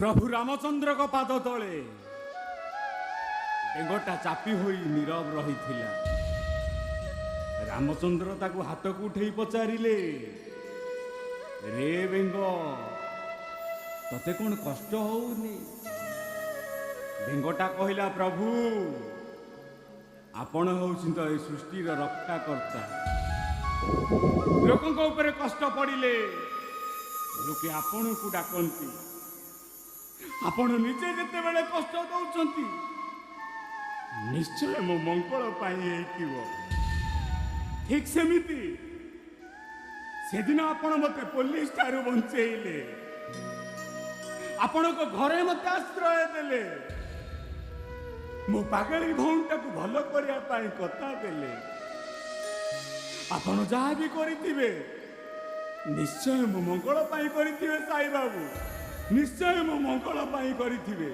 प्रभु रामचंद्र को पाद तले बेंगटा चापी होई नीरव रही थिला। रामचंद्र ताकू हाथ को उठे पचारिले, रे बेंग तते कौन कष्ट होउनी? बेंगटा कहला, प्रभु आपण होउछिन तो ए सृष्टि रक्षा करता। लोकंक ऊपर कष्ट पड़िले लोके आपण को डाकंती, आपण निजे जते बेले कष्ट दउछंती निश्चय मो मंगल पाई हेतिबो। ठीक सेमिति सेदिन आपण मते पुलिस ठारू बंचेइले, आपण को घरे मते आश्रय देले, मो पागली भौंटा को भलो करिया पाई कथा देले। आपण जहाँ भी करिथिबे निश्चय मो मंगल पाई करिथिबे साई बाबू, निश्चय मो मंगल पाई करिथिबे।